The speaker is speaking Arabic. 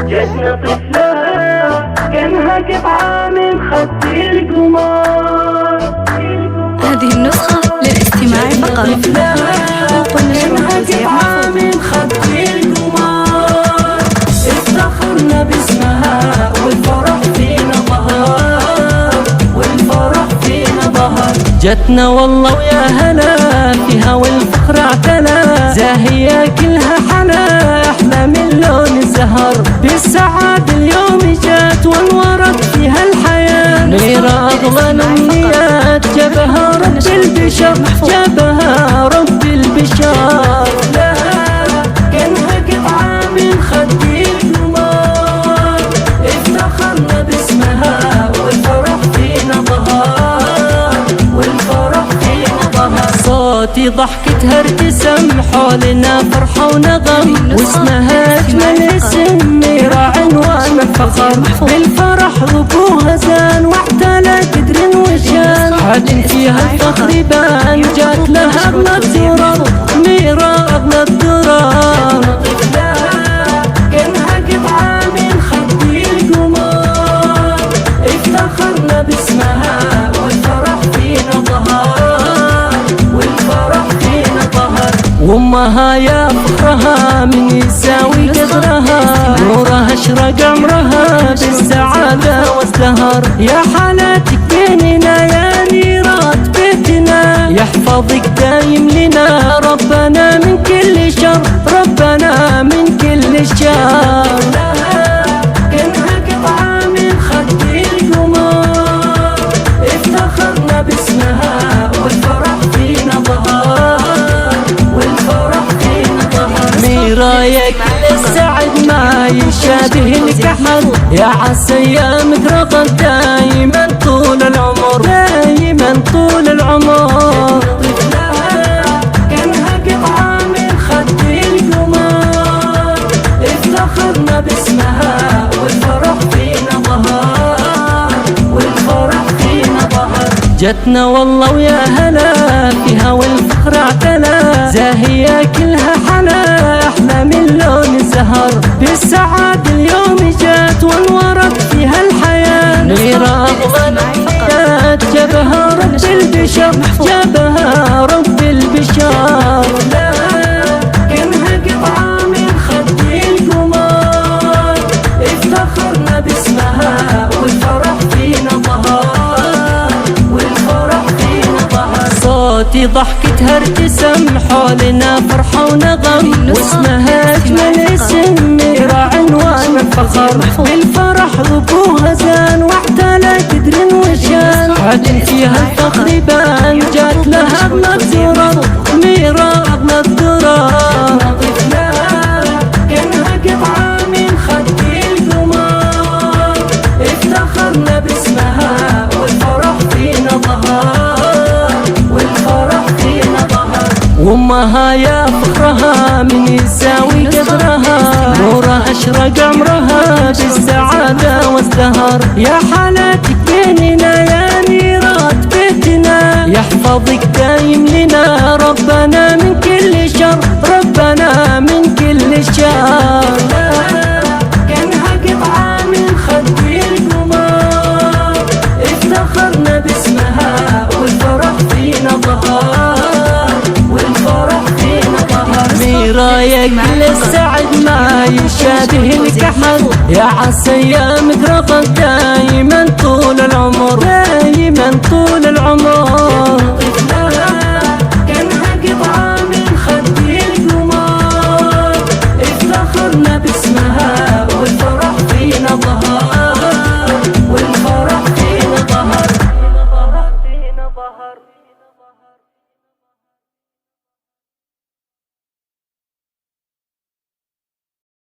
جتنا طفلة كانها قطعة من خط القمر. هذه النسخة للاستماع فقط. كانها قطعة من خط القمر. افتخرنا باسمها والفرح فينا ظهر، والفرح فينا ظهر. جتنا والله ويا هلا فيها والفخر اعتلى، زاهية كلها حلا احلى من لون الزهر. بالسعادة اليوم جات وانورت فيها الحياة، نيرة اغلى الامنيات جابها رب البشر، جابها رب البشر. كانها قطعة من خد القمر. افتخرنا باسمها والفرح فينا ظهر، والفرح فينا ظهر. صوتي ضحكتها ارتسم حولنا فرحة ونغم، واسمها اجمل اسم ميرة عنوان الفخر. بالفرح ابوها زان واعتلى قدر وشان، حد فيها الفخر بان جات لها اغلى الدرر، ميرة اغلى الدرر. كانها قطعة من خد القمر. افتخرنا باسمها والفرح فينا ظهر، والفرح فينا ظهر. وامها يا فخرها من يساوي قدرها، نورها اشرق عمرها بالسعادة وازدهر. يا حالاتك بيننا يا نيرات بيتنا، يحفظك دايم لنا ربنا من كل شر، ربنا من كل شر. كانها قطعة من خد القمر. افتخرنا باسمها والفرح فينا ظهر، والفرح فينا ظهر. ميرة يا كل السعد ما يشابه لك احد، يا عسى ايامك رغد دايما طول العمر، دايما طول العمر. كانها قطعة من خد القمر. افتخرنا باسمها والفرح فينا ظهر، والفرح فينا ظهر. جتنا والله ويا هلا فيها والفخر اعتلى، زاهية كلها حلا احلى من لون الزهر. بالسعادة اليوم جات وانورت فيها الحياة، نيرة اغلى الامنيات جابها رب البشر، جابها رب البشر. كانها قطعة من خد القمر. افتخرنا باسمها والفرح فينا ظهر، والفرح فينا ظهر. صوتي ضحكتها ارتسم حولنا فرحة ونغم، واسمها اجمل اسم ميرة عنوان الفخر. بالفرح ابوها زان واعتلى قدر وشان، حد فيها الفخر بان جات لها اغلى الدرر، ميرة اغلى الدرر. كانها قطعة من خد القمر. افتخرنا باسمها والفرح فينا ظهر، والفرح فينا ظهر. وامها يا فخرها من يساوي قدرها، نورها اشرق عمرها بالسعادة وازدهر. يا حالاتك بيننا يا نيرات بيتنا، يحفظك دايم لنا ربنا من كل شر، ربنا من كل شر. كانها قطعة من خد القمر. افتخرنا باسمها والفرح فينا ظهر، والفرح فينا ظهر. ميرة يا كل السعد ما يشابه لك احد، يا عسى ايامك رغد